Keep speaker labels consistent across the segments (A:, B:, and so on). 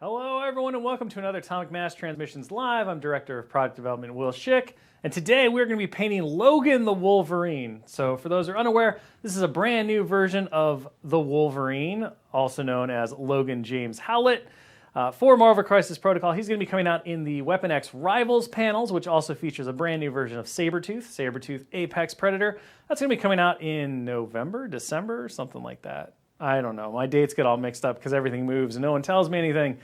A: Hello, everyone, and welcome to another Atomic Mass Transmissions Live. I'm Director of Product Development Will Schick, and today we're going to be painting Logan the Wolverine. So for those who are unaware, this is a brand new version of the Wolverine, also known as Logan James Howlett. For Marvel Crisis Protocol, he's going to be coming out in the Weapon X Rivals panels, which also features a brand new version of Sabretooth Apex Predator. That's going to be coming out in November, December, something like that. I don't know. My dates get all mixed up because everything moves and no one tells me anything.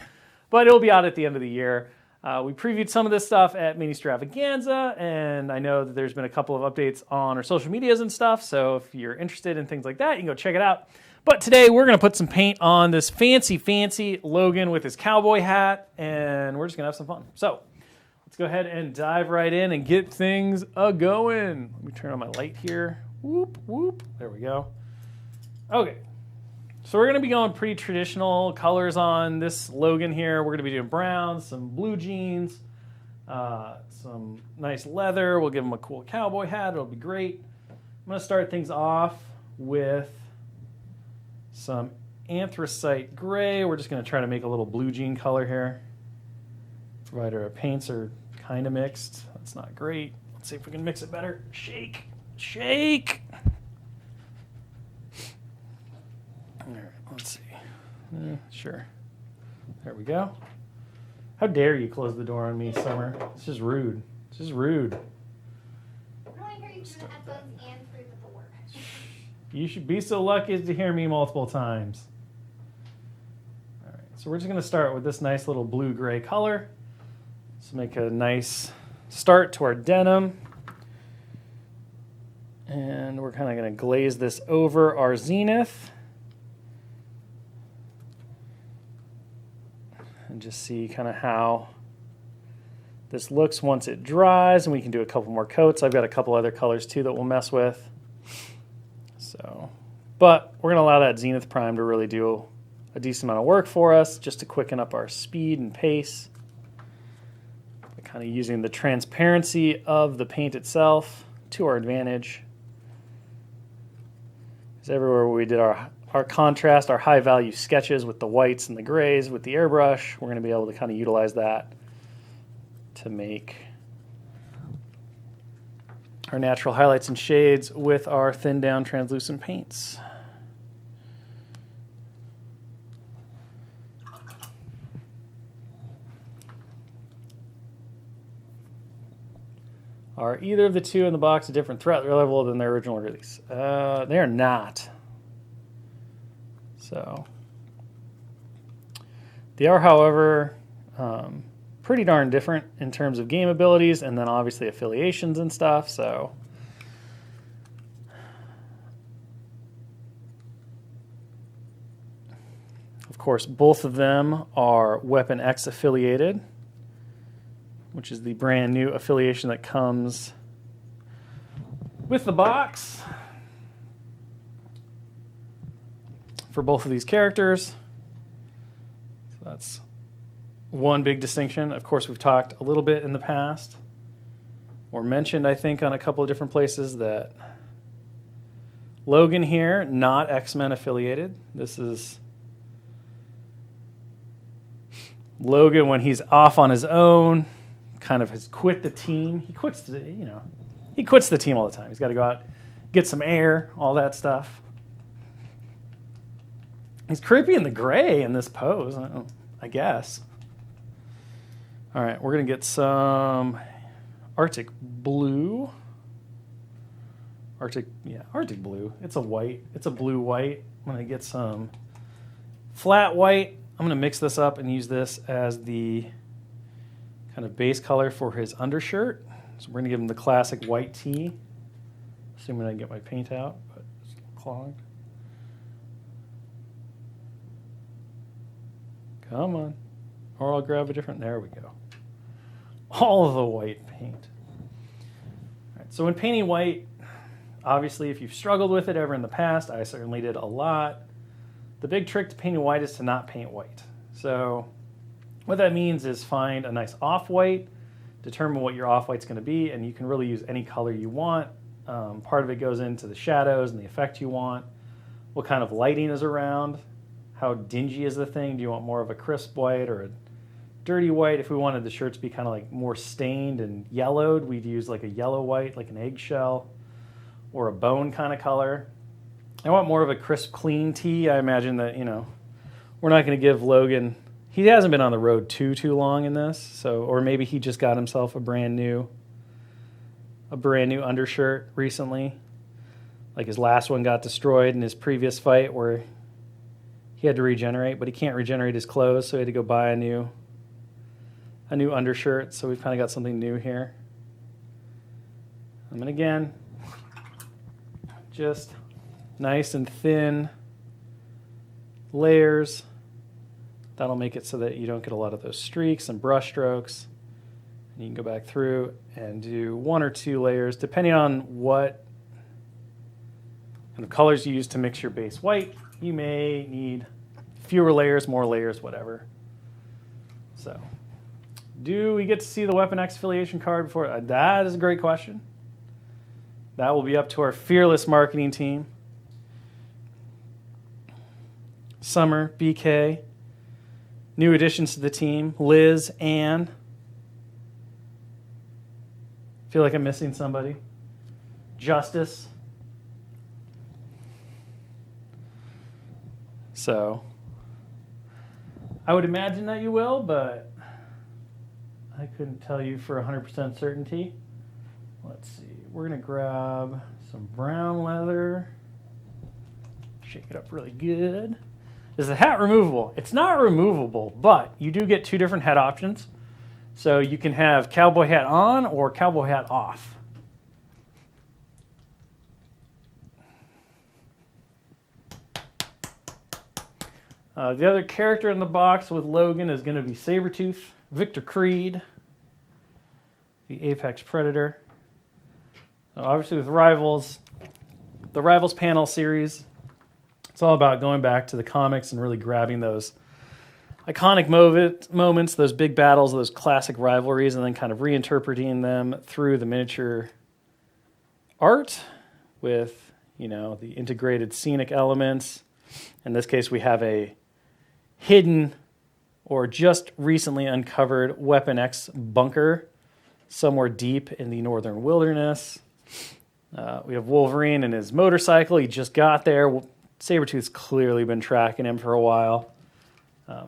A: But it'll be out at the end of the year. We previewed some of this stuff at Mini Stravaganza, and I know that there's been a couple of updates on our social medias and stuff, so if you're interested in things like that, you can go check it out. But today we're going to put some paint on this fancy Logan with his cowboy hat, and we're just going to have some fun. So let's go ahead and dive right in and get things a-going. Let me turn on my light here. Whoop, whoop. There we go. Okay. So we're going to be going pretty traditional colors on this Logan here. We're going to be doing browns, some blue jeans, some nice leather. We'll give him a cool cowboy hat. It'll be great. I'm going to start things off with some anthracite gray. We're just going to try to make a little blue jean color here. Provided our paints are kind of mixed. That's not great. Let's see if we can mix it better. Shake, shake. All right, let's see. Sure. There we go. How dare you close the door on me, Summer? It's just rude. It's just rude.
B: I want to hear you through the headphones and through the door.
A: You should be so lucky as to hear me multiple times. All right, so we're just going to start with this nice little blue-gray color. Let's make a nice start to our denim. And we're kind of going to glaze this over our zenith. And just see kind of how this looks once it dries, and we can do a couple more coats. I've got a couple other colors too that we'll mess with. So, but we're gonna allow that zenith prime to really do a decent amount of work for us, just to quicken up our speed and pace. By kind of using the transparency of the paint itself to our advantage. Because everywhere we did our contrast, our high value sketches with the whites and the grays with the airbrush, we're going to be able to kind of utilize that to make our natural highlights and shades with our thin down translucent paints. Are either of the two in the box a different threat level than their original release? They are not. So they are, however, pretty darn different in terms of game abilities and then obviously affiliations and stuff. So of course, both of them are Weapon X affiliated, which is the brand new affiliation that comes with the box for both of these characters. So that's one big distinction. Of course, we've talked a little bit in the past, or mentioned, I think, on a couple of different places, that Logan here, not X-Men affiliated. This is Logan when he's off on his own, kind of has quit the team. He quits the team all the time. He's got to go out, get some air, all that stuff. He's creepy in the gray in this pose, I guess. All right, we're going to get some Arctic blue. Arctic blue. It's a white. It's a blue-white. I'm going to get some flat white. I'm going to mix this up and use this as the kind of base color for his undershirt. So we're going to give him the classic white tee, assuming I can get my paint out, but it's clogged. Come on. Or I'll grab a different, there we go. All of the white paint. All right, so when painting white, obviously if you've struggled with it ever in the past, I certainly did a lot. The big trick to painting white is to not paint white. So what that means is find a nice off-white, determine what your off-white's going to be, and you can really use any color you want. Part of it goes into the shadows and the effect you want, what kind of lighting is around, How dingy is the thing? Do you want more of a crisp white or a dirty white? If we wanted the shirt to be kind of like more stained and yellowed, we'd use like a yellow white, like an eggshell or a bone kind of color. I want more of a crisp, clean tee. I imagine that, we're not going to give Logan, he hasn't been on the road too long in this, so, or maybe he just got himself a brand new undershirt recently. Like his last one got destroyed in his previous fight where he had to regenerate, but he can't regenerate his clothes, so he had to go buy a new undershirt. So we've kind of got something new here. And then again, just nice and thin layers. That'll make it so that you don't get a lot of those streaks and brush strokes. And you can go back through and do 1 or 2 layers, depending on what kind of colors you use to mix your base white. You may need fewer layers, more layers, whatever. So, do we get to see the Weapon X affiliation card before? That is a great question. That will be up to our fearless marketing team. Summer, BK, new additions to the team, Liz, Ann. Feel like I'm missing somebody. Justice. So, I would imagine that you will, but I couldn't tell you for 100% certainty. Let's see. We're going to grab some brown leather. Shake it up really good. Is the hat removable? It's not removable, but you do get 2 different hat options. So you can have cowboy hat on or cowboy hat off. The other character in the box with Logan is going to be Sabretooth, Victor Creed, the Apex Predator. Obviously with Rivals, the Rivals panel series, it's all about going back to the comics and really grabbing those iconic moments, those big battles, those classic rivalries, and then kind of reinterpreting them through the miniature art with, the integrated scenic elements. In this case, we have a hidden or just recently uncovered Weapon X bunker somewhere deep in the northern wilderness. We have Wolverine and his motorcycle. He just got there. Sabretooth's clearly been tracking him for a while.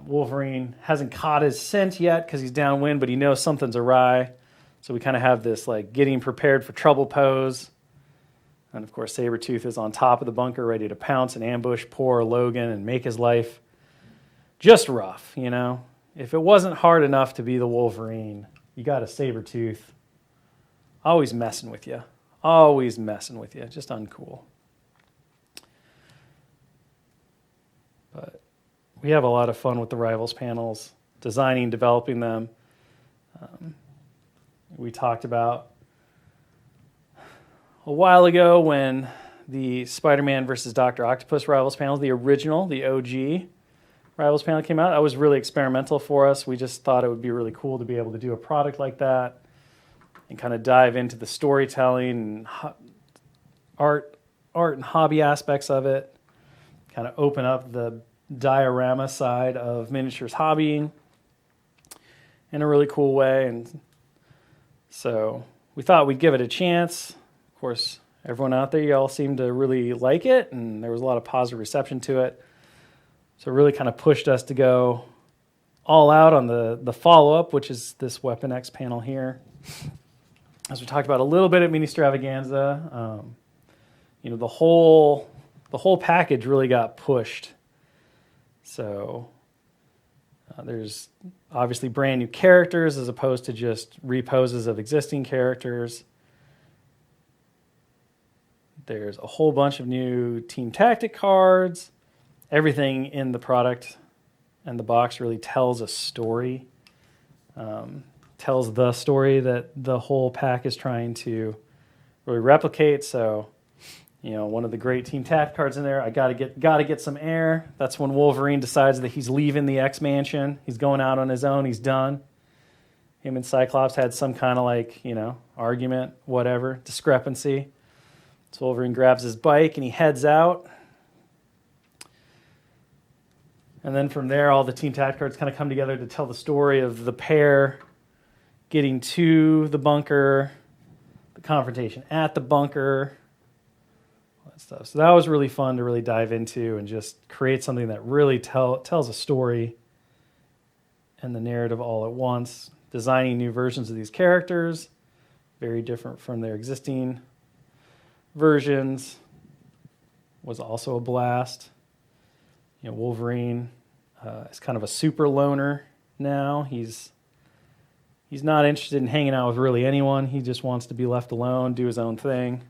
A: Wolverine hasn't caught his scent yet because he's downwind, but he knows something's awry. So we kind of have this like getting prepared for trouble pose. And of course, Sabretooth is on top of the bunker, ready to pounce and ambush poor Logan and make his life just rough, If it wasn't hard enough to be the Wolverine, you got a Sabretooth always messing with you. Just uncool. But we have a lot of fun with the Rivals panels, designing, developing them. We talked about a while ago when the Spider-Man versus Dr. Octopus Rivals panel, the original, the OG Rivals panel came out. That was really experimental for us. We just thought it would be really cool to be able to do a product like that and kind of dive into the storytelling and art and hobby aspects of it, kind of open up the diorama side of miniatures hobbying in a really cool way. And so we thought we'd give it a chance. Of course, everyone out there, you all seemed to really like it, and there was a lot of positive reception to it. So it really kind of pushed us to go all out on the follow-up, which is this Weapon X panel here. As we talked about a little bit at Mini Stravaganza, the whole package really got pushed. So there's obviously brand new characters as opposed to just reposes of existing characters. There's a whole bunch of new Team Tactic cards. Everything in the product and the box really tells a story, tells the story that the whole pack is trying to really replicate. So, one of the great Team Tactic cards in there, I gotta get some air. That's when Wolverine decides that he's leaving the X Mansion. He's going out on his own. He's done. Him and Cyclops had some kind of argument, whatever, discrepancy. So Wolverine grabs his bike and he heads out. And then from there, all the team tactic cards kind of come together to tell the story of the pair getting to the bunker, the confrontation at the bunker, all that stuff. So that was really fun to really dive into and just create something that really tells a story and the narrative all at once. Designing new versions of these characters, very different from their existing versions, was also a blast. You know, Wolverine is kind of a super loner now. He's not interested in hanging out with really anyone. He just wants to be left alone, do his own thing.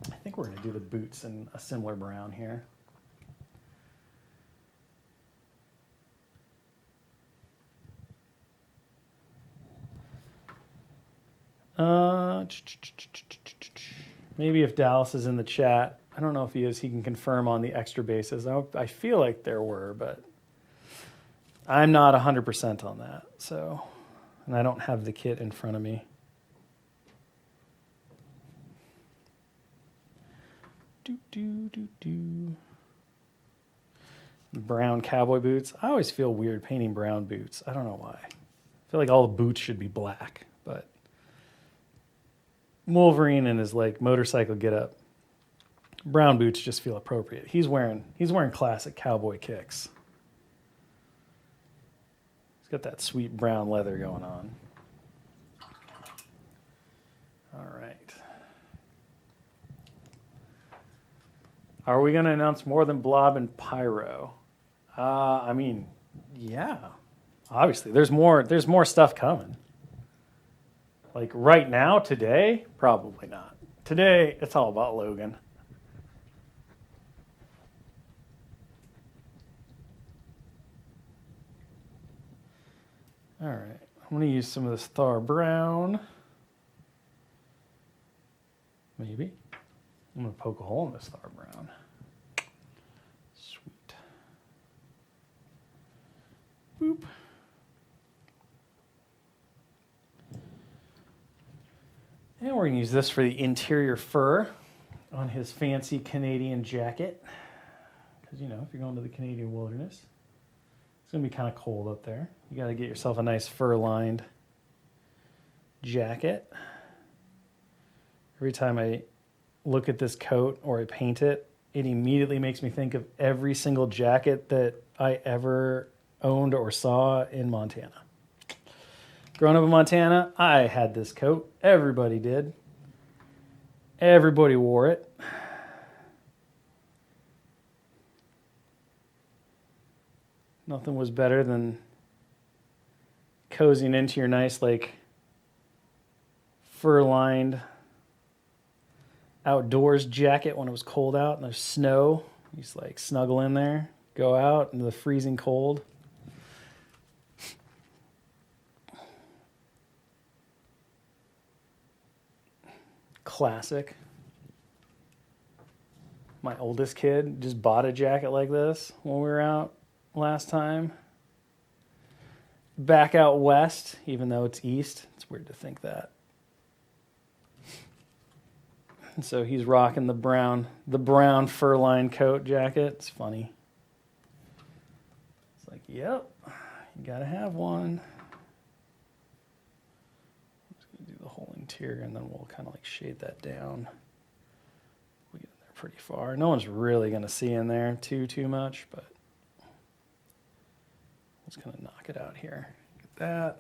A: I think we're going to do the boots in a similar brown here. Maybe if Dallas is in the chat, I don't know if he is, he can confirm on the extra bases. I feel like there were, but I'm not 100% on that. So, and I don't have the kit in front of me. Brown cowboy boots. I always feel weird painting brown boots. I don't know why. I feel like all the boots should be black, but Wolverine and his like motorcycle getup, brown boots just feel appropriate. He's wearing classic cowboy kicks. He's got that sweet brown leather going on. All right. Are we going to announce more than Blob and Pyro? I mean, yeah. Obviously, there's more stuff coming. Like right now, today, probably not. Today, it's all about Logan. All right, I'm going to use some of this Thar Brown. Maybe. I'm going to poke a hole in this Thar Brown. Sweet. Boop. And we're going to use this for the interior fur on his fancy Canadian jacket. Because, you know, if you're going to the Canadian wilderness, it's going to be kind of cold up there. You got to get yourself a nice fur-lined jacket. Every time I look at this coat or I paint it, it immediately makes me think of every single jacket that I ever owned or saw in Montana. Growing up in Montana, I had this coat. Everybody did. Everybody wore it. Nothing was better than cozying into your nice, like, fur-lined outdoors jacket when it was cold out and there's snow. You just, like, snuggle in there, go out into the freezing cold. Classic. My oldest kid just bought a jacket like this when we were out last time. Back out west, even though it's east. It's weird to think that. And so he's rocking the brown fur-lined coat jacket. It's funny. It's like, yep, you gotta have one. The whole interior, and then we'll kind of like shade that down. We get in there pretty far. No one's really going to see in there too much, but let's kind of knock it out here. Get that.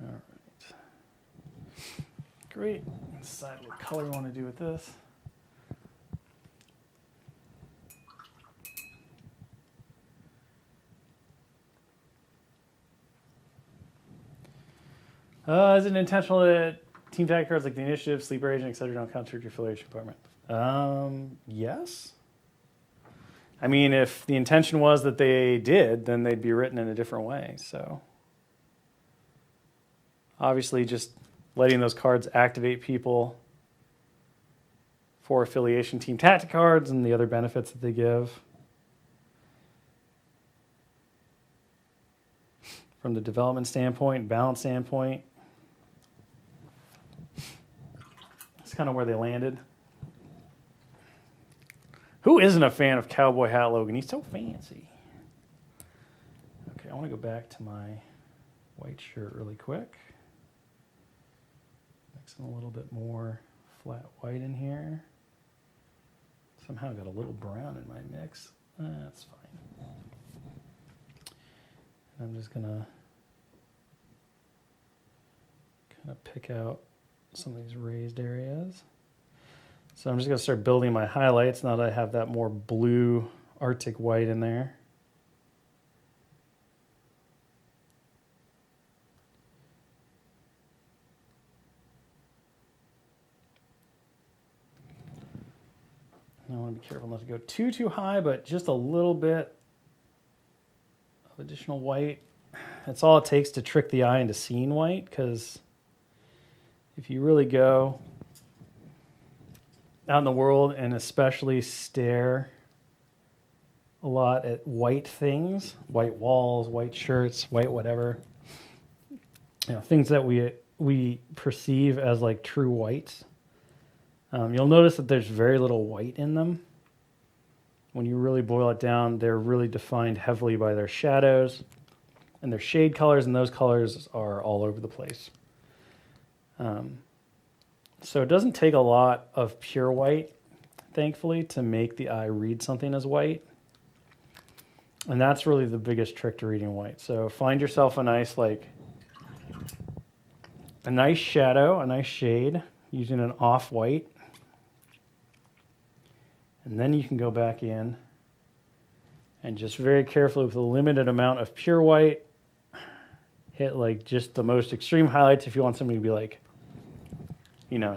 A: All right. Great. Decide what color you want to do with this. Is it intentional that team tag cards like the Initiative, Sleeper Agent, etc. don't count towards your affiliation department? Yes. I mean, if the intention was that they did, then they'd be written in a different way. So obviously just letting those cards activate people for affiliation team tactic cards and the other benefits that they give. From the development standpoint, balance standpoint, it's kind of where they landed. isn't a fan of cowboy hat Logan? He's so fancy. Okay, I want to go back to my white shirt really quick. Mixing a little bit more flat white in here. Somehow got a little brown in my mix. That's fine. I'm just gonna kind of pick out some of these raised areas. So I'm just gonna start building my highlights now that I have that more blue Arctic white in there. I want to be careful not to go too high, but just a little bit of additional white. That's all it takes to trick the eye into seeing white, because if you really go out in the world and especially stare a lot at white things, white walls, white shirts, white whatever, things that we perceive as like true whites, you'll notice that there's very little white in them. When you really boil it down, they're really defined heavily by their shadows and their shade colors, and those colors are all over the place. So it doesn't take a lot of pure white, thankfully, to make the eye read something as white. And that's really the biggest trick to reading white. So find yourself a nice shadow, a nice shade using an off-white. And then you can go back in and just very carefully with a limited amount of pure white, hit like just the most extreme highlights. If you want something to be like,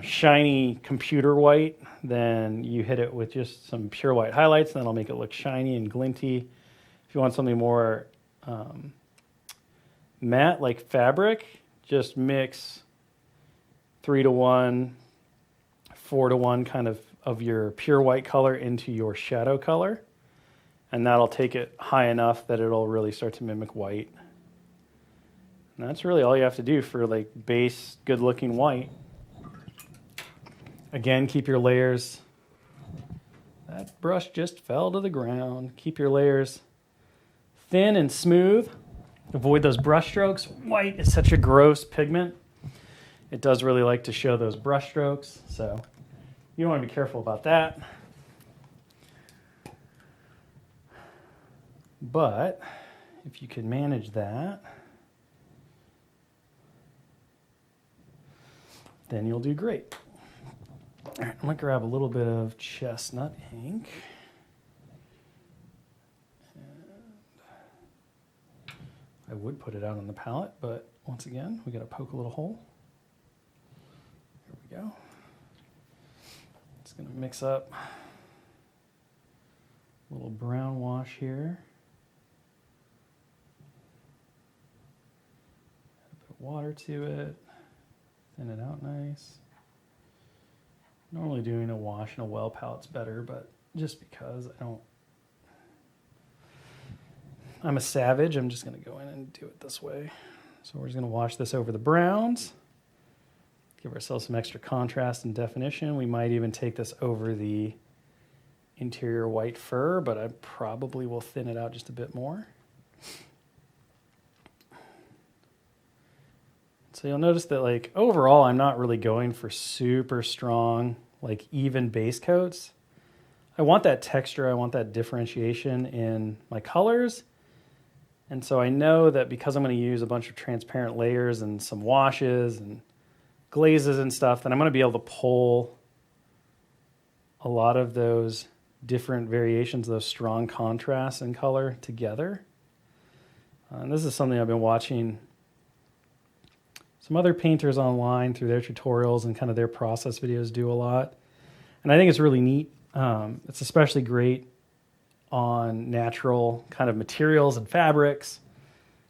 A: shiny computer white, then you hit it with just some pure white highlights, and that'll make it look shiny and glinty. If you want something more matte, like fabric, just mix 3-to-1, 4-to-1 kind of your pure white color into your shadow color, and that'll take it high enough that it'll really start to mimic white. And that's really all you have to do for like base, good-looking white. Again, keep your layers. That brush just fell to the ground. Keep your layers thin and smooth. Avoid those brush strokes. White is such a gross pigment. It does really like to show those brush strokes, so you want to be careful about that. But if you can manage that, then you'll do great. All right, I'm going to grab a little bit of chestnut ink. I would put it out on the palette, but once again, we got to poke a little hole. Here we go. Just going to mix up a little brown wash here. Add a bit of water to it. Thin it out nice. Normally doing a wash and a well palette's better, but just because I'm a savage, I'm just going to go in and do it this way. So we're just going to wash this over the browns. Give ourselves some extra contrast and definition. We might even take this over the interior white fur, but I probably will thin it out just a bit more. So you'll notice that like overall, I'm not really going for super strong, like even base coats. I want that texture. I want that differentiation in my colors. And so I know that because I'm going to use a bunch of transparent layers and some washes and glazes and stuff, then I'm going to be able to pull a lot of those different variations, those strong contrasts in color together. And this is something I've been watching some other painters online through their tutorials and kind of their process videos do a lot. And I think it's really neat. It's especially great on natural kind of materials and fabrics,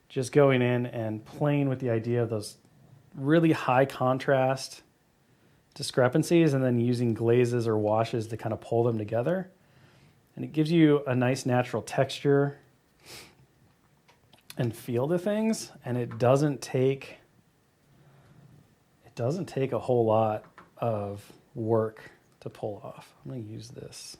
A: just going in and playing with the idea of those really high contrast discrepancies and then using glazes or washes to kind of pull them together. And it gives you a nice natural texture and feel to things, and it doesn't take a whole lot of work to pull off. I'm going to use this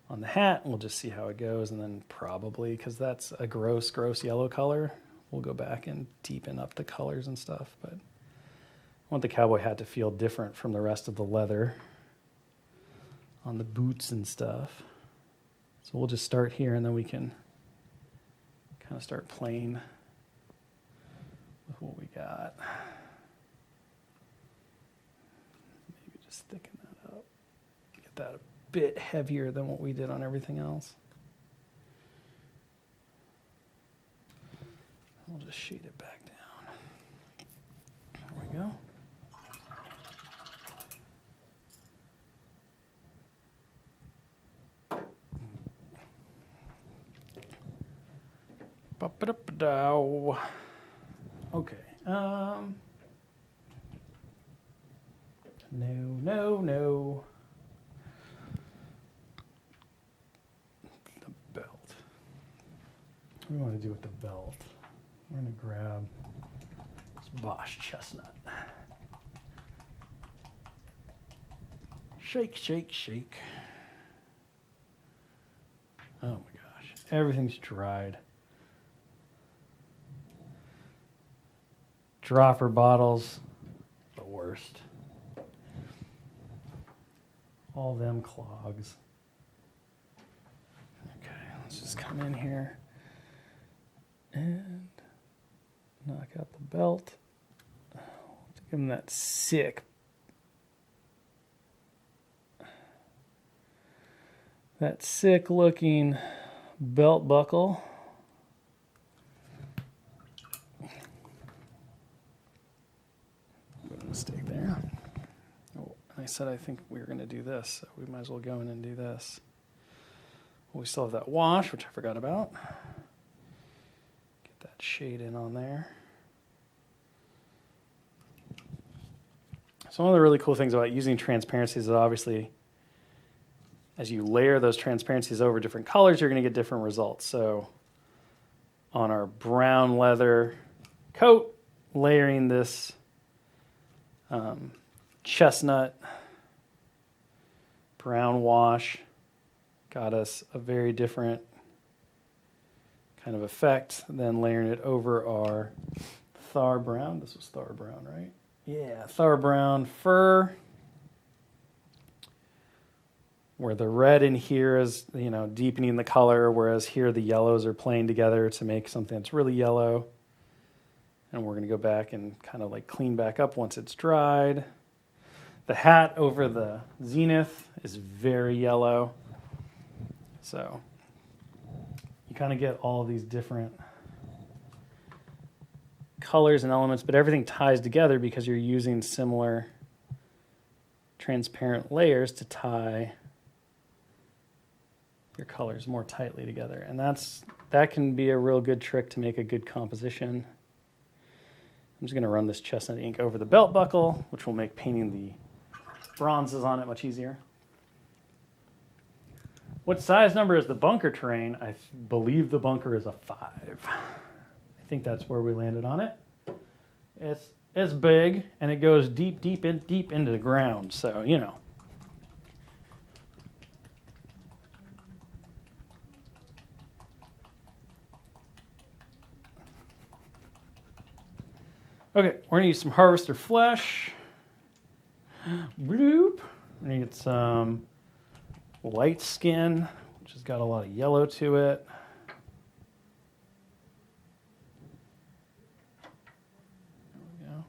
A: on the hat. We'll just see how it goes, and then probably, because that's a gross yellow color, we'll go back and deepen up the colors and stuff. But I want the cowboy hat to feel different from the rest of the leather on the boots and stuff. So we'll just start here, and then we can kind of start playing with what we got. Maybe just thicken that up. Get that a bit heavier than what we did on everything else. We'll just shade it back down. There we go. Ba-ba-da-ba-dow. Okay. No. The belt. What do we want to do with the belt? We're going to grab this Bosch chestnut. Shake, shake, shake. Oh my gosh. Everything's dried. Dropper bottles, the worst. All them clogs. Okay, let's just come in here and knock out the belt. Let's give him that sick looking belt buckle. Mistake there. Oh, I said I think we were going to do this, so we might as well go in and do this. Well, we still have that wash, which I forgot about. Get that shade in on there. So one of the really cool things about using transparencies is obviously as you layer those transparencies over different colors, you're going to get different results. So on our brown leather coat, layering this chestnut brown wash got us a very different kind of effect than layering it over our Thar brown. This was Thar brown, right? Yeah, Thar brown fur, where the red in here is, deepening the color, whereas here the yellows are playing together to make something that's really yellow. And we're going to go back and kind of like clean back up once it's dried. The hat over the zenith is very yellow. So you kind of get all of these different colors and elements, but everything ties together because you're using similar transparent layers to tie your colors more tightly together. And that can be a real good trick to make a good composition. I'm just going to run this chestnut ink over the belt buckle, which will make painting the bronzes on it much easier. What size number is the bunker terrain? I believe the bunker is a 5. I think that's where we landed on it. It's big, and it goes deep into the ground, so, Okay, we're gonna use some harvester flesh. Bloop. We're gonna get some light skin, which has got a lot of yellow to it. There we go.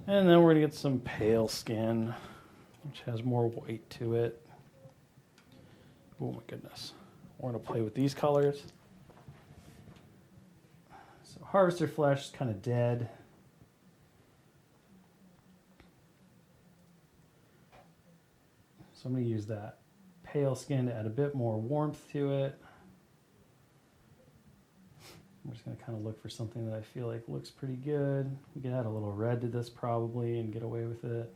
A: And then we're gonna get some pale skin, which has more white to it. Oh my goodness. We're gonna play with these colors. Harvester flesh is kind of dead. So I'm going to use that pale skin to add a bit more warmth to it. I'm just going to kind of look for something that I feel like looks pretty good. We can add a little red to this probably and get away with it.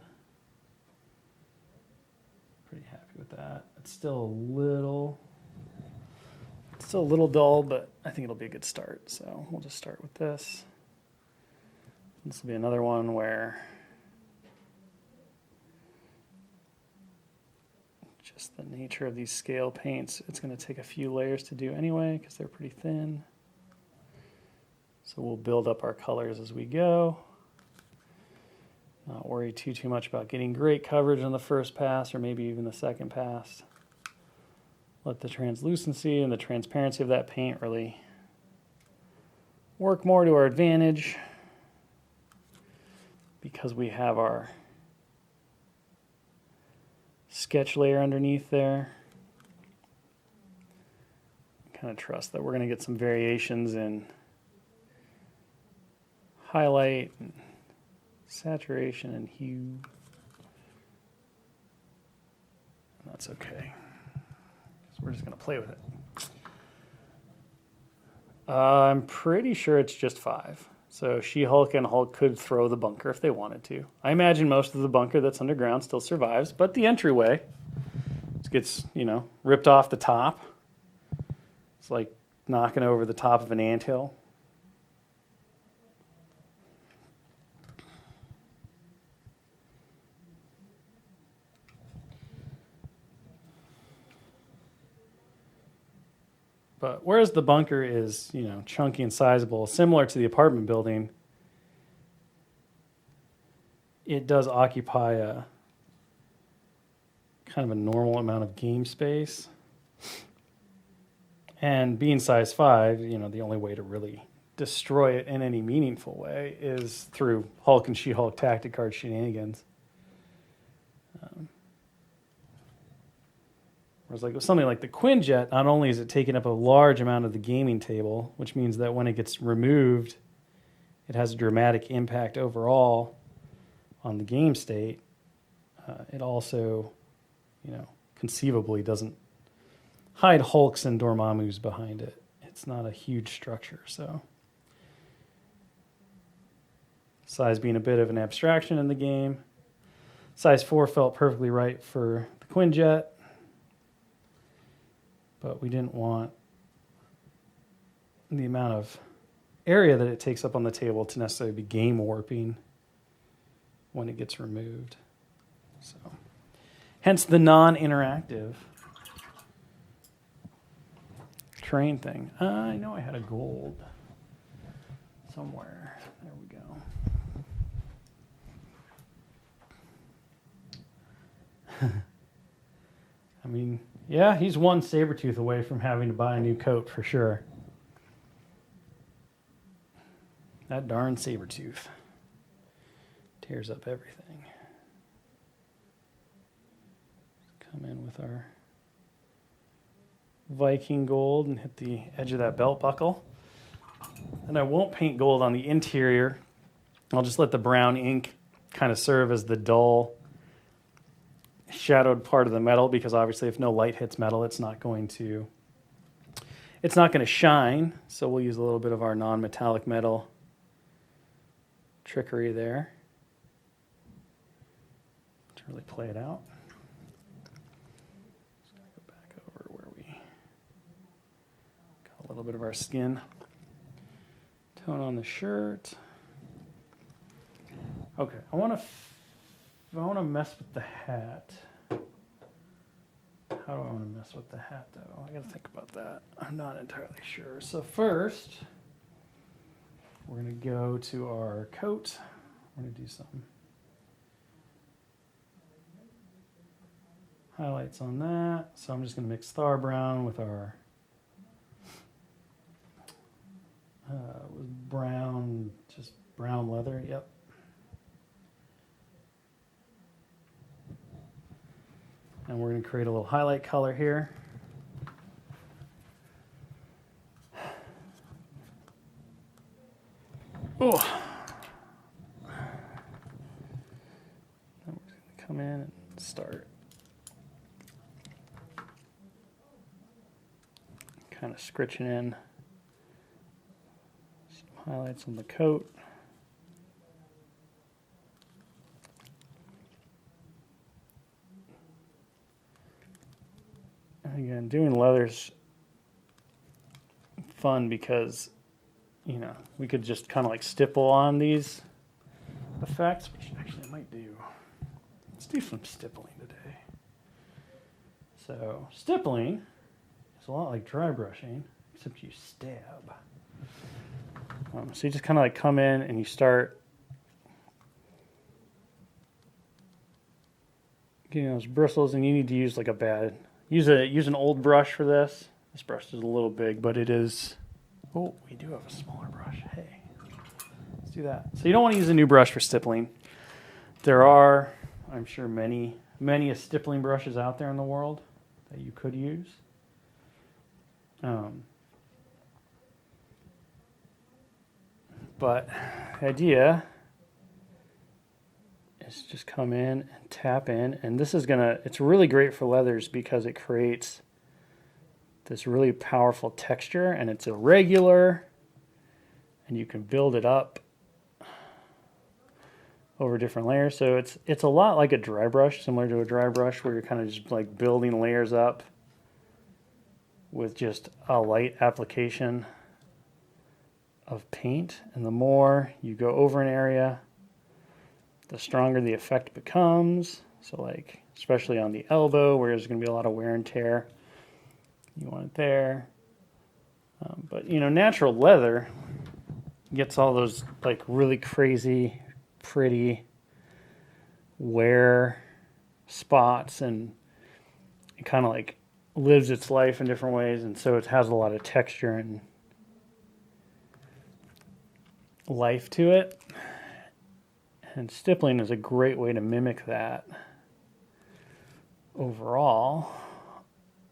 A: Pretty happy with that. It's still a little dull, but I think it'll be a good start. So we'll just start with this. This will be another one where Just the nature of these scale paints, it's going to take a few layers to do anyway because they're pretty thin. So we'll build up our colors as we go. Not worry too much about getting great coverage on the first pass or maybe even the second pass. Let the translucency and the transparency of that paint really work more to our advantage because we have our sketch layer underneath there. Kind of trust that we're going to get some variations in highlight, and saturation, and hue. And that's okay. So we're just going to play with it. I'm pretty sure it's just 5. So She-Hulk and Hulk could throw the bunker if they wanted to. I imagine most of the bunker that's underground still survives, but the entryway just gets, ripped off the top. It's like knocking over the top of an anthill. But whereas the bunker is, chunky and sizable, similar to the apartment building, it does occupy a kind of a normal amount of game space. And being size 5, the only way to really destroy it in any meaningful way is through Hulk and She-Hulk tactic card shenanigans. Whereas like with something like the Quinjet, not only is it taking up a large amount of the gaming table, which means that when it gets removed, it has a dramatic impact overall on the game state. It also, conceivably doesn't hide Hulks and Dormammus behind it. It's not a huge structure, so size being a bit of an abstraction in the game. Size 4 felt perfectly right for the Quinjet, but we didn't want the amount of area that it takes up on the table to necessarily be game warping when it gets removed. So, hence the non-interactive terrain thing. I know I had a gold somewhere. There we go. I mean, yeah, he's one Sabretooth away from having to buy a new coat for sure. That darn Sabretooth tears up everything. Come in with our Viking gold and hit the edge of that belt buckle. And I won't paint gold on the interior. I'll just let the brown ink kind of serve as the dull shadowed part of the metal, because obviously if no light hits metal, it's not going to shine. So we'll use a little bit of our non-metallic metal trickery there to really play it out. Just gonna go back over where we got a little bit of our skin tone on the shirt. Okay, I want to mess with the hat. How do I want to mess with the hat, though? I got to think about that. I'm not entirely sure. So first, we're going to go to our coat. We're going to do some highlights on that. So I'm just going to mix Thar Brown with our brown, just brown leather. Yep. And we're going to create a little highlight color here. Oh. Then we're going to come in and start kind of scritching in some highlights on the coat. Again, doing leather's fun because, we could just kind of like stipple on these effects, which actually I might do. Let's do some stippling today. So stippling is a lot like dry brushing, except you stab. So you just kind of like come in and you start getting those bristles, and you need to use like use an old brush for this. This brush is a little big, but it is. Oh, we do have a smaller brush. Hey, let's do that. So you don't want to use a new brush for stippling. There are, I'm sure, many stippling brushes out there in the world that you could use. But the idea is just come in and tap in, and this is it's really great for leathers because it creates this really powerful texture, and it's irregular, and you can build it up over different layers. So it's a lot like a dry brush, similar to a dry brush, where you're kind of just like building layers up with just a light application of paint. And the more you go over an area, the stronger the effect becomes. So like, especially on the elbow where there's going to be a lot of wear and tear, you want it there. But you know, natural leather gets all those like really crazy, pretty wear spots, and it kind of like lives its life in different ways, and so it has a lot of texture and life to it. And stippling is a great way to mimic that overall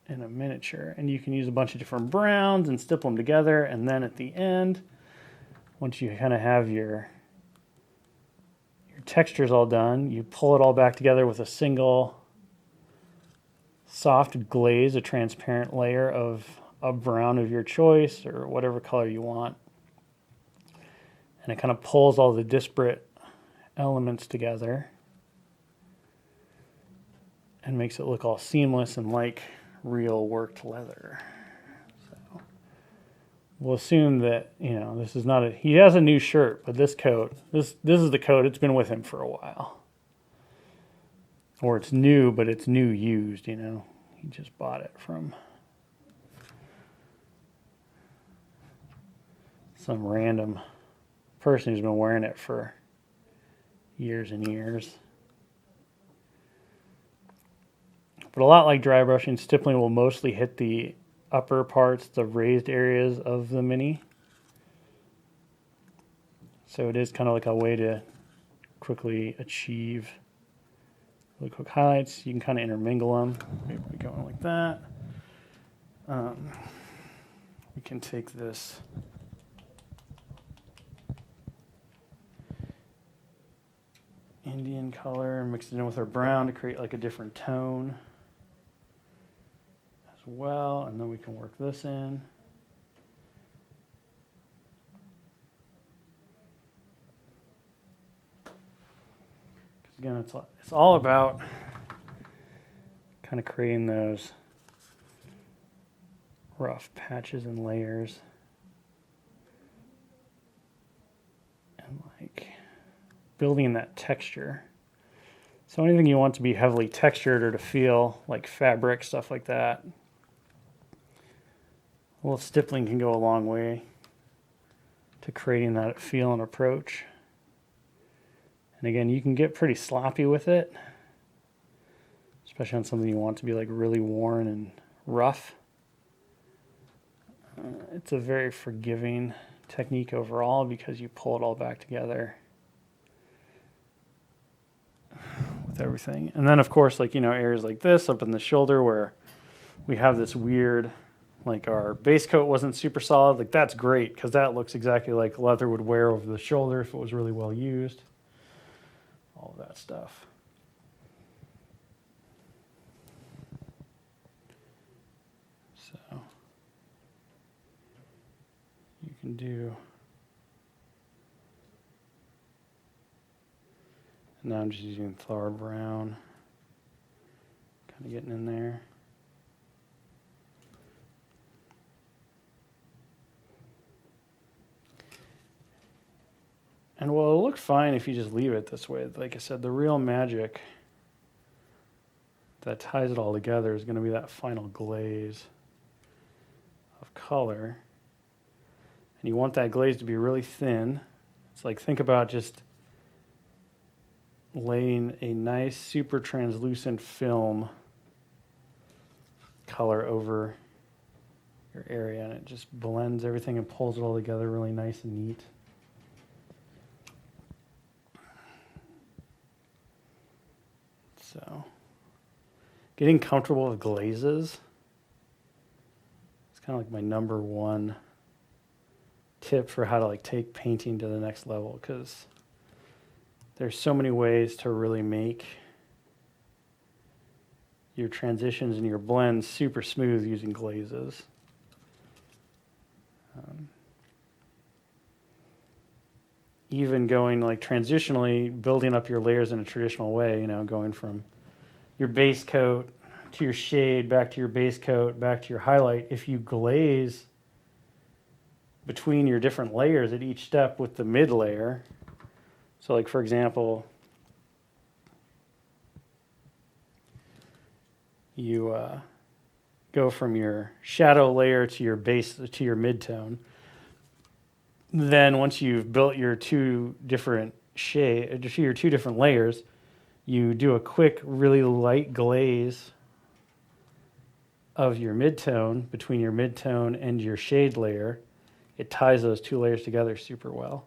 A: in a miniature. And you can use a bunch of different browns and stipple them together, and then at the end, once you kind of have your textures all done, you pull it all back together with a single soft glaze, a transparent layer of a brown of your choice or whatever color you want. And it kind of pulls all the disparate elements together and makes it look all seamless and like real worked leather. So we'll assume that, you know, this is not he has a new shirt, but this coat, this is the coat, it's been with him for a while. Or it's new, but it's new used, you know. He just bought it from some random person who's been wearing it for years and years. But a lot like dry brushing, stippling will mostly hit the upper parts, the raised areas of the mini. So it is kind of like a way to quickly achieve really quick highlights. You can kind of intermingle them. Maybe we go in like that. We can take this Indian color and mix it in with our brown to create like a different tone as well. And then we can work this in. Because again, it's all about kind of creating those rough patches and layers. And like building that texture. So anything you want to be heavily textured or to feel like fabric, stuff like that, a little stippling can go a long way to creating that feel and approach. And again, you can get pretty sloppy with it, especially on something you want to be like really worn and rough. It's a very forgiving technique overall because you pull it all back together with everything. And then of course, like, you know, areas like this up in the shoulder where we have this weird, like our base coat wasn't super solid, like that's great because that looks exactly like leather would wear over the shoulder if it was really well used. All of that stuff. So you can do. Now I'm just using Thar Brown, kind of getting in there. And well, it'll look fine if you just leave it this way. Like I said, the real magic that ties it all together is going to be that final glaze of color. And you want that glaze to be really thin. It's like, think about just laying a nice super translucent film color over your area, and it just blends everything and pulls it all together really nice and neat. So getting comfortable with glazes is kind of like my number one tip for how to like take painting to the next level, because there's so many ways to really make your transitions and your blends super smooth using glazes. Even going like transitionally, building up your layers in a traditional way, you know, going from your base coat to your shade, back to your base coat, back to your highlight. If you glaze between your different layers at each step with the mid layer, so like for example, you go from your shadow layer to your base to your midtone. Then once you've built your two different layers, you do a quick, really light glaze of your midtone between your midtone and your shade layer. It ties those two layers together super well.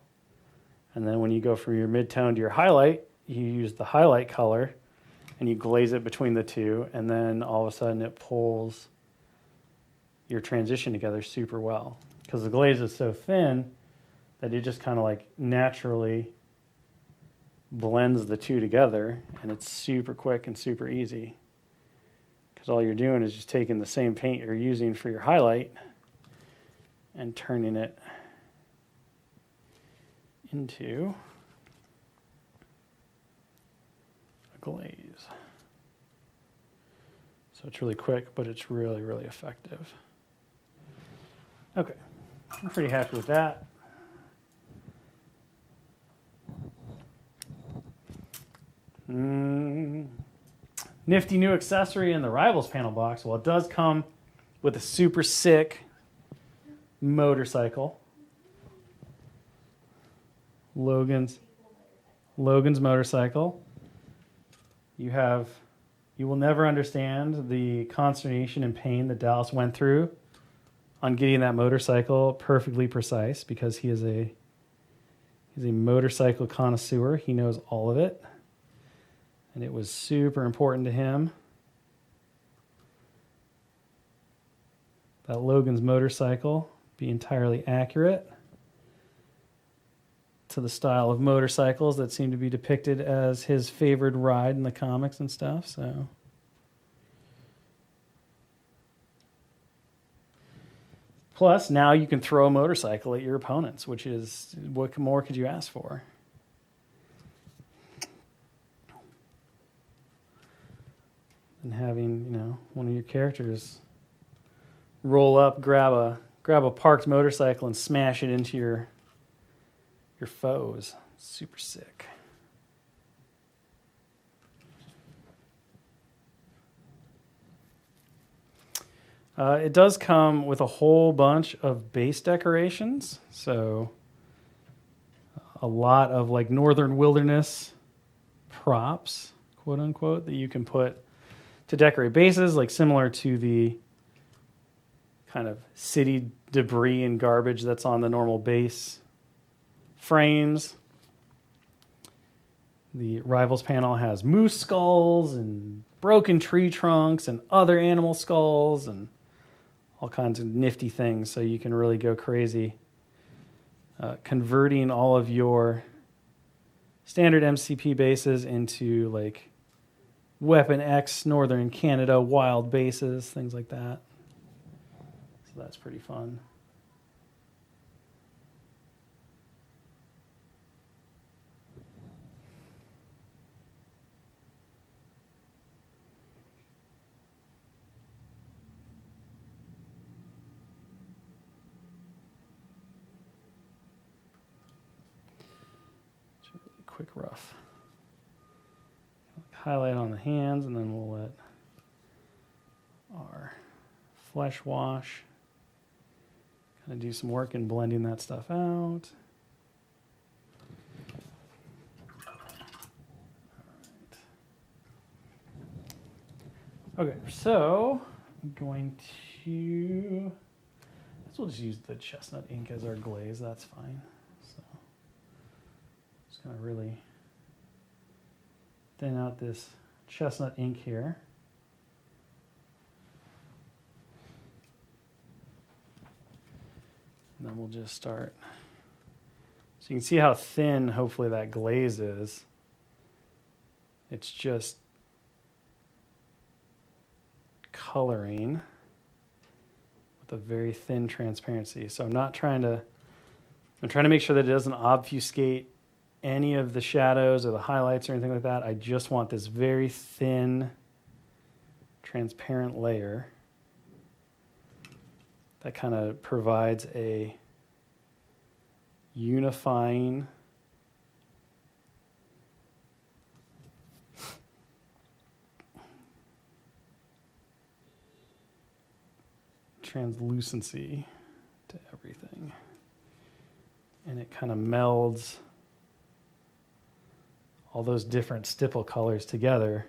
A: And then when you go from your midtone to your highlight, you use the highlight color and you glaze it between the two, and then all of a sudden it pulls your transition together super well. Because the glaze is so thin that it just kind of like naturally blends the two together, and it's super quick and super easy. Because all you're doing is just taking the same paint you're using for your highlight and turning it into a glaze. So it's really quick, but it's really, really effective. Okay, I'm pretty happy with that. Nifty new accessory in the Rivals panel box. Well, it does come with a super sick motorcycle. Logan's motorcycle. You will never understand the consternation and pain that Dallas went through on getting that motorcycle perfectly precise, because he's a motorcycle connoisseur. He knows all of it. And it was super important to him that Logan's motorcycle be entirely accurate to the style of motorcycles that seem to be depicted as his favored ride in the comics and stuff. So plus, now you can throw a motorcycle at your opponents, which is, what more could you ask for? And having, one of your characters roll up, grab a parked motorcycle and smash it into your foes. Super sick. It does come with a whole bunch of base decorations. So a lot of like northern wilderness props, quote unquote, that you can put to decorate bases, like similar to the kind of city debris and garbage that's on the normal base frames. The Rivals panel has moose skulls and broken tree trunks and other animal skulls and all kinds of nifty things, so you can really go crazy converting all of your standard MCP bases into like Weapon X Northern Canada wild bases, things like that. So that's pretty fun. Quick rough. Highlight on the hands, and then we'll let our flesh wash. Kind of do some work in blending that stuff out. Okay, so I'm going to, I guess we'll just use the chestnut ink as our glaze, that's fine. So just gonna really thin out this chestnut ink here. And then we'll just start. So you can see how thin, hopefully, that glaze is. It's just coloring with a very thin transparency. So I'm trying to make sure that it doesn't obfuscate any of the shadows or the highlights or anything like that. I just want this very thin, transparent layer that kind of provides a unifying translucency to everything. And it kind of melds all those different stipple colors together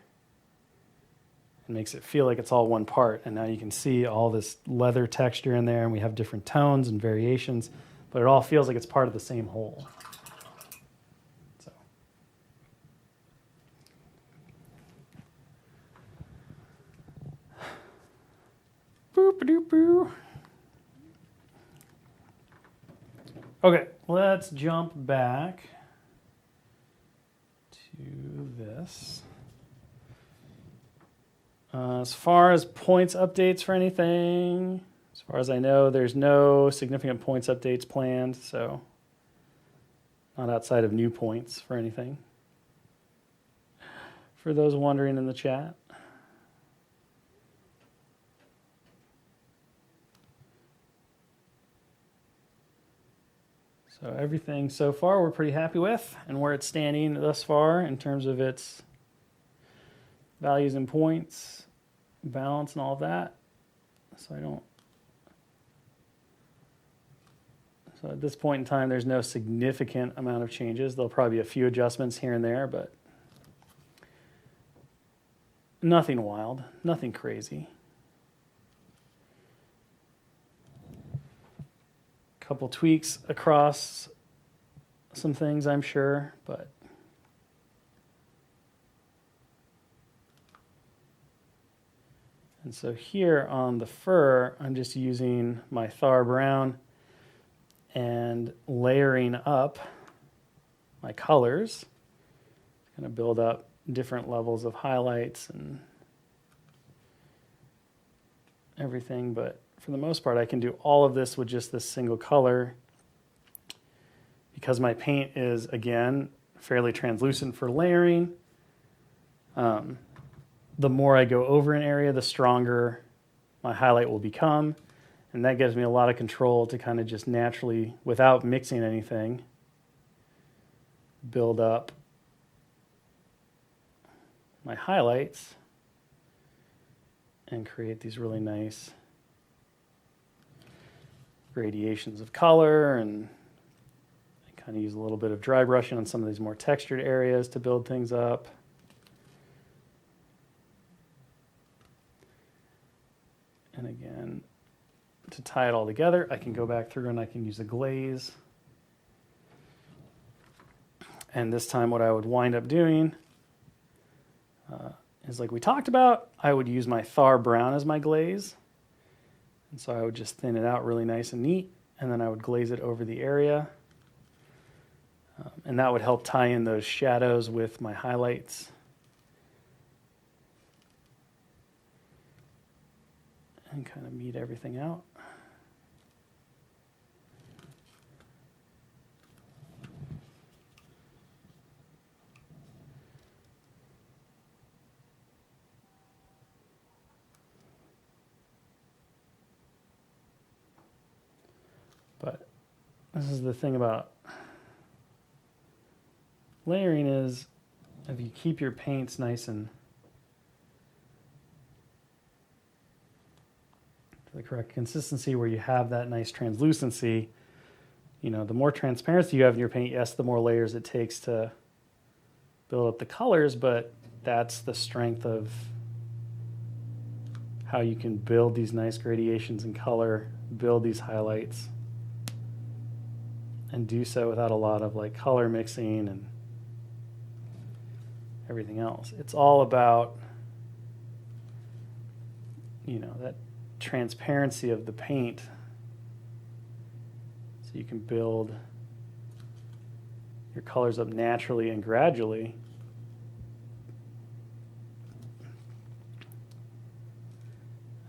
A: and makes it feel like it's all one part. And now you can see all this leather texture in there, and we have different tones and variations, but it all feels like it's part of the same whole. So. Boop-a-doop-boo. Okay, let's jump back to this. As far as points updates for anything, as far as I know, there's no significant points updates planned, so not outside of new points for anything. For those wondering in the chat. So everything so far we're pretty happy with, and where it's standing thus far in terms of its values and points, balance and all of that. So at this point in time, there's no significant amount of changes. There'll probably be a few adjustments here and there, but nothing wild, nothing crazy. Couple tweaks across some things, I'm sure, but and so here on the fur, I'm just using my Thar Brown and layering up my colors. It's going to build up different levels of highlights and everything, but for the most part, I can do all of this with just this single color because my paint is, again, fairly translucent for layering. The more I go over an area, the stronger my highlight will become, and that gives me a lot of control to kind of just naturally, without mixing anything, build up my highlights and create these really nice gradations of color, and I kind of use a little bit of dry brushing on some of these more textured areas to build things up. And again, to tie it all together, I can go back through and I can use a glaze. And this time what I would wind up doing is, like we talked about, I would use my Thar Brown as my glaze. And so I would just thin it out really nice and neat, and then I would glaze it over the area. And that would help tie in those shadows with my highlights. And kind of meet everything out. But this is the thing about layering is if you keep your paints nice and the correct consistency where you have that nice translucency. You know, the more transparency you have in your paint, yes, the more layers it takes to build up the colors, but that's the strength of how you can build these nice gradations in color, build these highlights, and do so without a lot of like color mixing and everything else. It's all about, you know, that transparency of the paint so you can build your colors up naturally and gradually.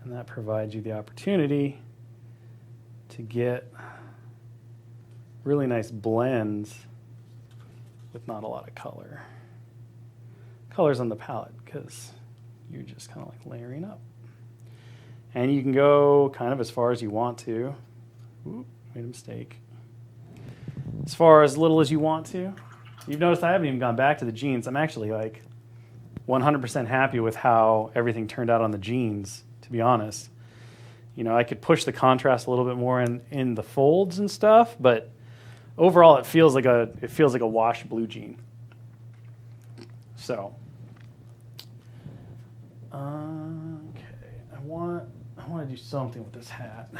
A: And that provides you the opportunity to get really nice blends with not a lot of colors on the palette, because you're just kind of like layering up. And you can go kind of as far as you want to. Oop, made a mistake. As far as little as you want to. You've noticed I haven't even gone back to the jeans. I'm actually like 100% happy with how everything turned out on the jeans, to be honest. You know, I could push the contrast a little bit more in the folds and stuff, but overall it feels like a washed blue jean. So, okay, I want to do something with this hat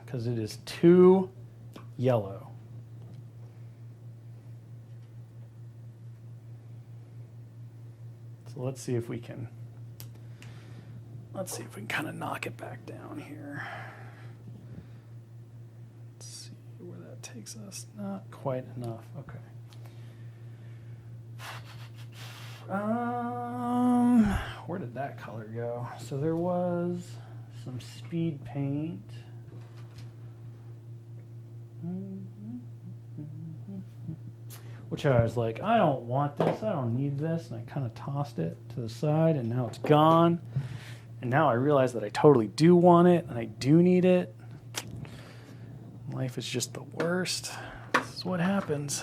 A: because it is too yellow. So let's see if we can kind of knock it back down here. Let's see where that takes us. Not quite enough. Okay. Where did that color go? So there was some speed paint. Which I was like, I don't want this, I don't need this, and I kind of tossed it to the side, and now it's gone. And now I realize that I totally do want it, and I do need it. Life is just the worst. This is what happens.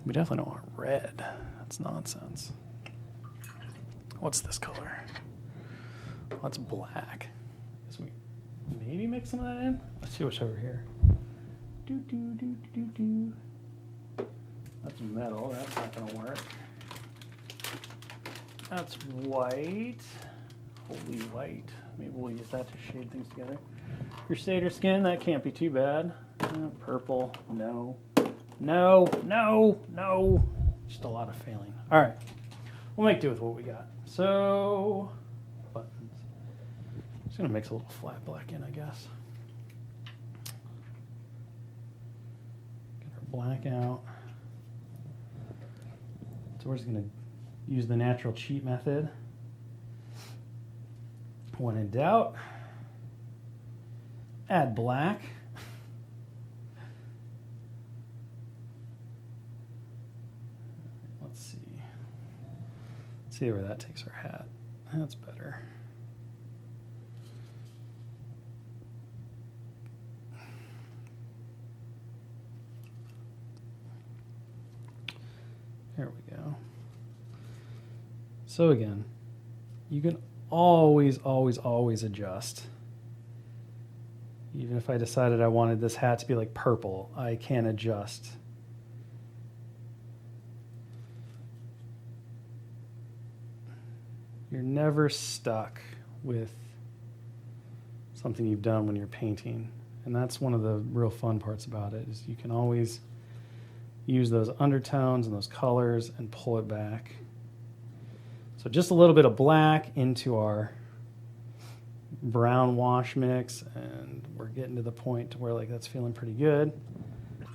A: We definitely don't want red. That's nonsense. What's this color? That's black. Guess we maybe mix some of that in? Let's see what's over here. That's metal. That's not going to work. That's white. Holy white. Maybe we'll use that to shade things together. Crusader skin. That can't be too bad. Purple. No. No. No. No. Just a lot of failing. All right. We'll make do with what we got. So, buttons. Just going to mix a little flat black in, I guess. Get our black out. So we're just going to use the natural cheat method. When in doubt, add black. Let's see. Let's see where that takes our hat. That's better. There we go. So again, you can always adjust. Even if I decided I wanted this hat to be like purple, I can adjust. You're never stuck with something you've done when you're painting. And that's one of the real fun parts about it, is you can always use those undertones and those colors and pull it back. So just a little bit of black into our brown wash mix, and we're getting to the point where like that's feeling pretty good.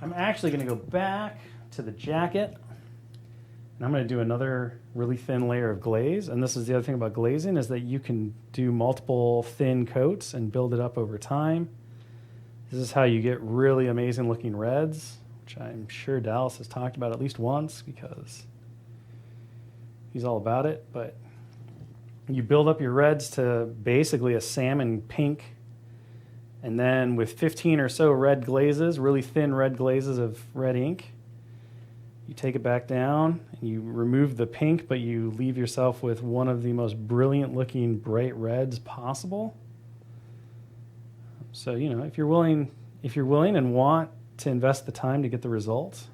A: I'm actually going to go back to the jacket, and I'm going to do another really thin layer of glaze. And this is the other thing about glazing, is that you can do multiple thin coats and build it up over time. This is how you get really amazing looking reds, which I'm sure Dallas has talked about at least once because he's all about it. But you build up your reds to basically a salmon pink, and then with 15 or so red glazes, really thin red glazes of red ink, you take it back down and you remove the pink, but you leave yourself with one of the most brilliant looking bright reds possible. So, you know, if you're willing and want to invest the time to get the results,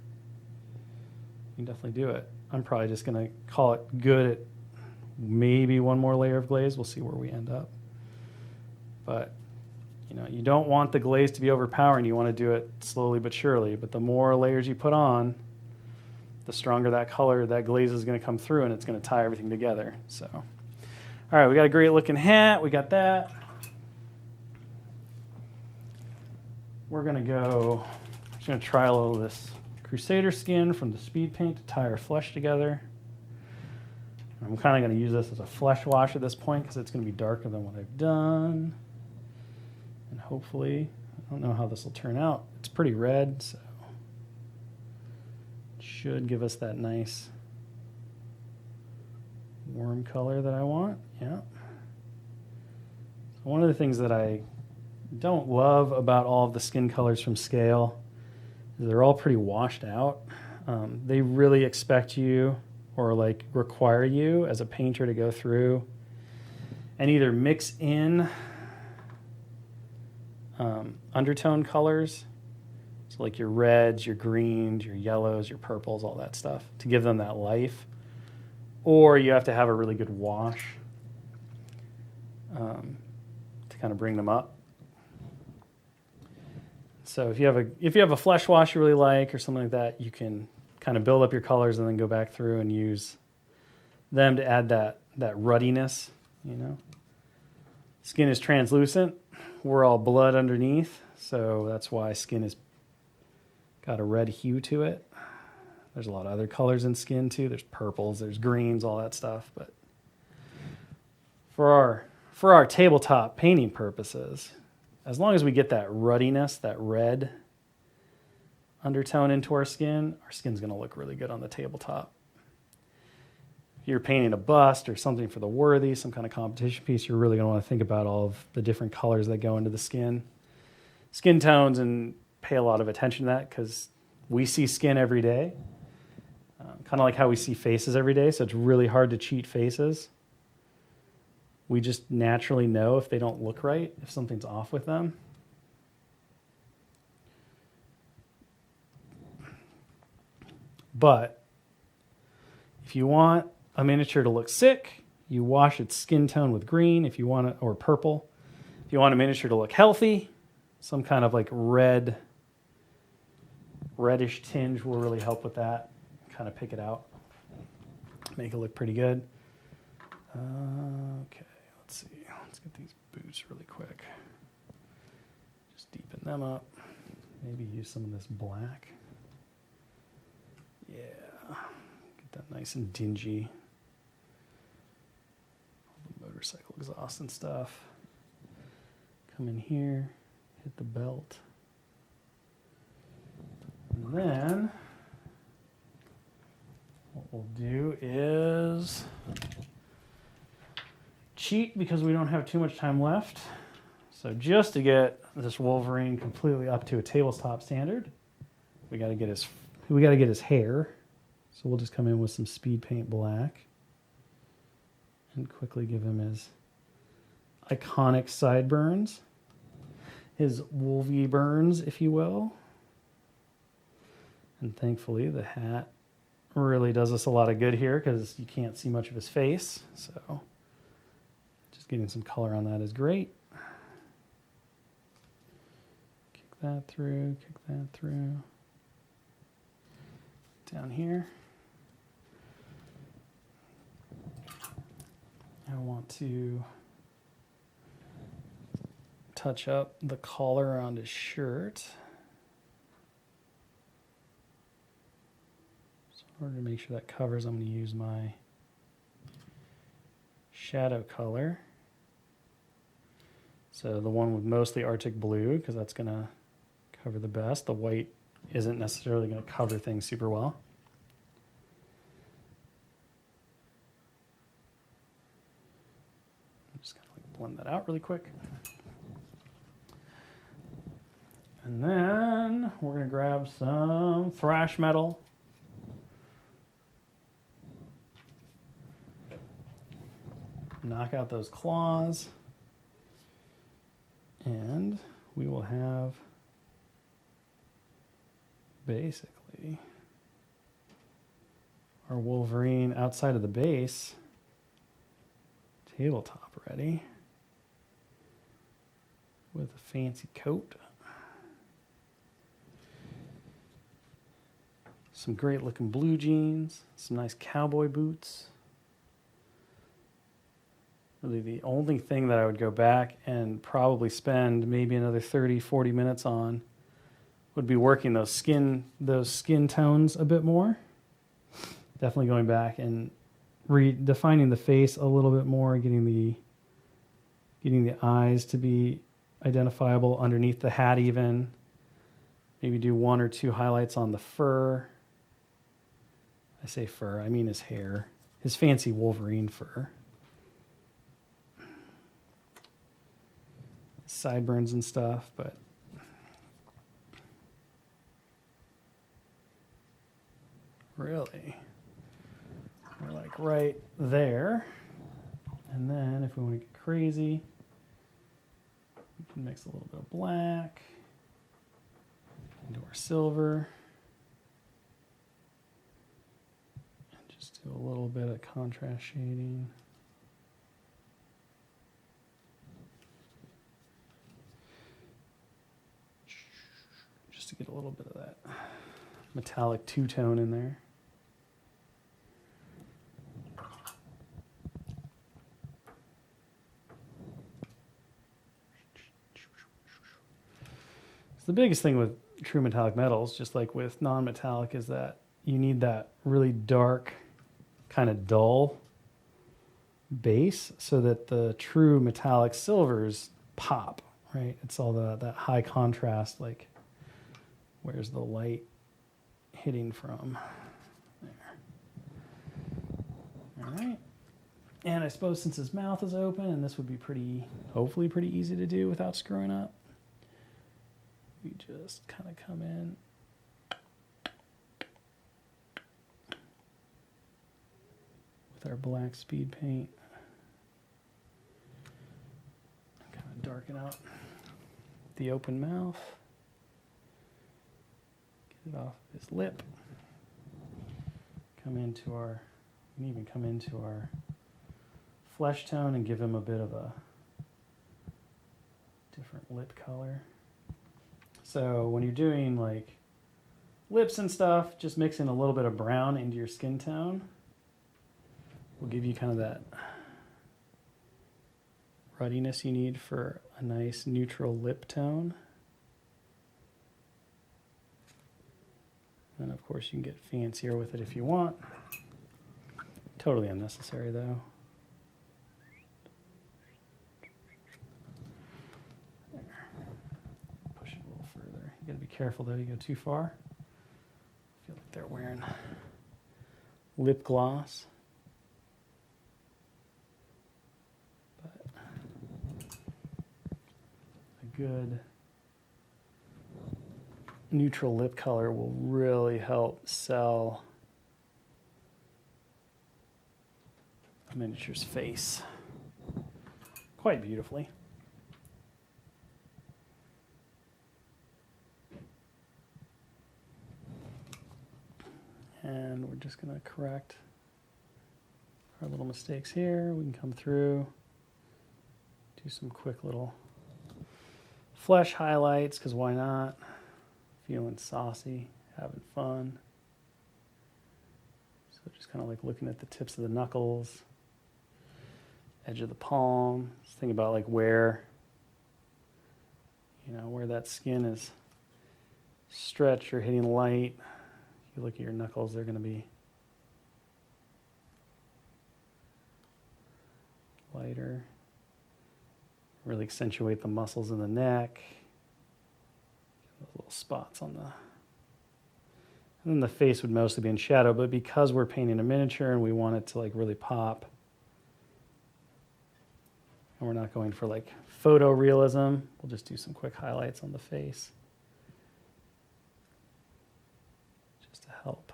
A: you can definitely do it. I'm probably just going to call it good at maybe one more layer of glaze. We'll see where we end up. But, you know, you don't want the glaze to be overpowering. You want to do it slowly but surely. But the more layers you put on, the stronger that color, that glaze is going to come through, and it's going to tie everything together. So, all right, we got a great looking hat. We got that. We're going to go, just going to try a little of this Crusader skin from the speed paint to tie our flesh together. I'm kind of going to use this as a flesh wash at this point because it's going to be darker than what I've done. And hopefully, I don't know how this will turn out. It's pretty red, so it should give us that nice warm color that I want. Yeah. So one of the things that I don't love about all of the skin colors from Scale is they're all pretty washed out. They really expect you or like require you as a painter to go through and either mix in undertone colors, so like your reds, your greens, your yellows, your purples, all that stuff, to give them that life, or you have to have a really good wash to kind of bring them up. So if you have a flesh wash you really like or something like that, you can kind of build up your colors and then go back through and use them to add that ruddiness, you know. Skin is translucent. We're all blood underneath, so that's why skin has got a red hue to it. There's a lot of other colors in skin too. There's purples, there's greens, all that stuff. But for our tabletop painting purposes, as long as we get that ruddiness, that red undertone into our skin's going to look really good on the tabletop. If you're painting a bust or something for the worthy, some kind of competition piece, you're really going to want to think about all of the different colors that go into the skin tones, and pay a lot of attention to that because we see skin every day, kind of like how we see faces every day. So it's really hard to cheat faces. We just naturally know if they don't look right, if something's off with them. But if you want a miniature to look sick, you wash its skin tone with green if you want it, or purple. If you want a miniature to look healthy, some kind of like reddish tinge will really help with that. Kind of pick it out, make it look pretty good. Okay, let's see. Let's get these boots really quick. Just deepen them up. Maybe use some of this black. Yeah, get that nice and dingy. All the motorcycle exhaust and stuff. Come in here, hit the belt. And then what we'll do is cheat because we don't have too much time left. So just to get this Wolverine completely up to a tabletop standard, we got to get his hair. So we'll just come in with some speed paint black and quickly give him his iconic sideburns, his Wolvie burns, if you will. And thankfully the hat really does us a lot of good here because you can't see much of his face. So just getting some color on that is great. Kick that through, kick that through. Down here, I want to touch up the collar around his shirt. So in order to make sure that covers, I'm going to use my shadow color. So the one with mostly Arctic blue, because that's going to cover the best. The white isn't necessarily going to cover things super well. I'm just going to blend that out really quick. And then we're going to grab some thrash metal. Knock out those claws. And we will have basically our Wolverine outside of the base tabletop ready with a fancy coat. Some great looking blue jeans, some nice cowboy boots. Really the only thing that I would go back and probably spend maybe another 30, 40 minutes on would be working those skin tones a bit more. Definitely going back and redefining the face a little bit more, getting the eyes to be identifiable underneath the hat even. Maybe do 1 or 2 highlights on the fur. I say fur, I mean his hair. His fancy Wolverine fur. Sideburns and stuff, but really, we're like right there. And then if we want to get crazy, we can mix a little bit of black into our silver. And just do a little bit of contrast shading. To get a little bit of that metallic two-tone in there. So the biggest thing with true metallic metals, just like with non-metallic, is that you need that really dark, kind of dull base so that the true metallic silvers pop, right? It's all that high contrast, like where's the light hitting from? There. All right. And I suppose since his mouth is open, and this would be hopefully pretty easy to do without screwing up, we just kind of come in. With our black speed paint. Kind of darken out the open mouth. Get it off his lip. We can even come into our flesh tone and give him a bit of a different lip color. So when you're doing like lips and stuff, just mixing a little bit of brown into your skin tone will give you kind of that ruddiness you need for a nice neutral lip tone. And of course you can get fancier with it if you want. Totally unnecessary though. There. Push it a little further. You gotta be careful though, you go too far. I feel like they're wearing lip gloss. But a good neutral lip color will really help sell a miniature's face quite beautifully. And we're just going to correct our little mistakes here. We can come through, do some quick little flesh highlights, because why not? Feeling saucy, having fun. So just kind of like looking at the tips of the knuckles, edge of the palm. Just think about like where that skin is stretched or hitting light. If you look at your knuckles, they're going to be lighter. Really accentuate the muscles in the neck. Those little spots on the... And then the face would mostly be in shadow, but because we're painting a miniature and we want it to like really pop, and we're not going for like photorealism, we'll just do some quick highlights on the face. Just to help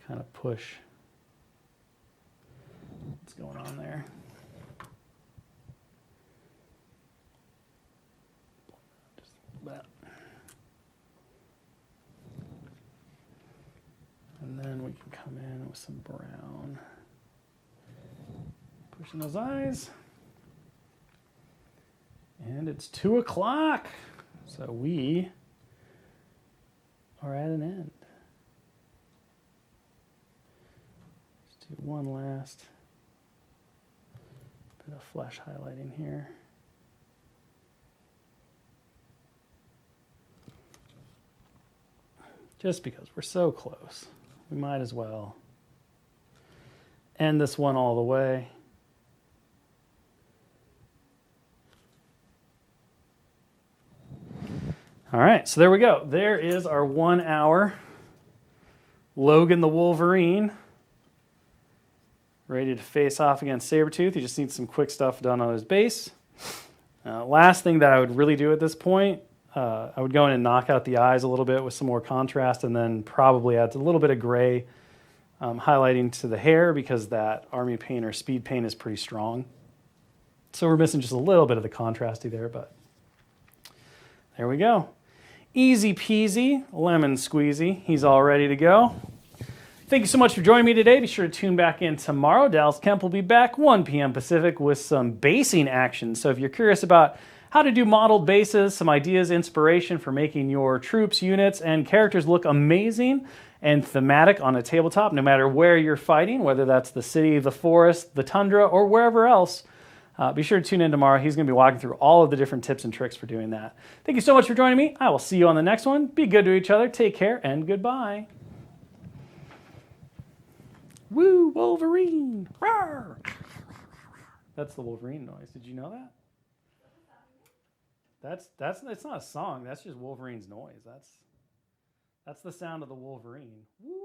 A: kind of push what's going on there. with some brown. Pushing those eyes. And it's 2 o'clock. So we are at an end. Let's do one last bit of flesh highlighting here. Just because we're so close, we might as well end this one all the way. All right, so there we go. There is our 1 hour Logan the Wolverine, ready to face off against Sabretooth. He just needs some quick stuff done on his base. Last thing that I would really do at this point, I would go in and knock out the eyes a little bit with some more contrast, and then probably add a little bit of gray highlighting to the hair, because that army paint or speed paint is pretty strong. So we're missing just a little bit of the contrasty there, but there we go. Easy peasy, lemon squeezy. He's all ready to go. Thank you so much for joining me today. Be sure to tune back in tomorrow. Dallas Kemp will be back 1 p.m. Pacific with some basing action. So if you're curious about how to do modeled bases, some ideas, inspiration for making your troops, units, and characters look amazing and thematic on a tabletop, no matter where you're fighting, whether that's the city, the forest, the tundra, or wherever else, be sure to tune in tomorrow. He's going to be walking through all of the different tips and tricks for doing that. Thank you so much for joining me. I will see you on the next one. Be good to each other. Take care, and goodbye. Woo, Wolverine! Rawr! That's the Wolverine noise. Did you know that? It's not a song. That's just Wolverine's noise. That's the sound of the Wolverine. Woo!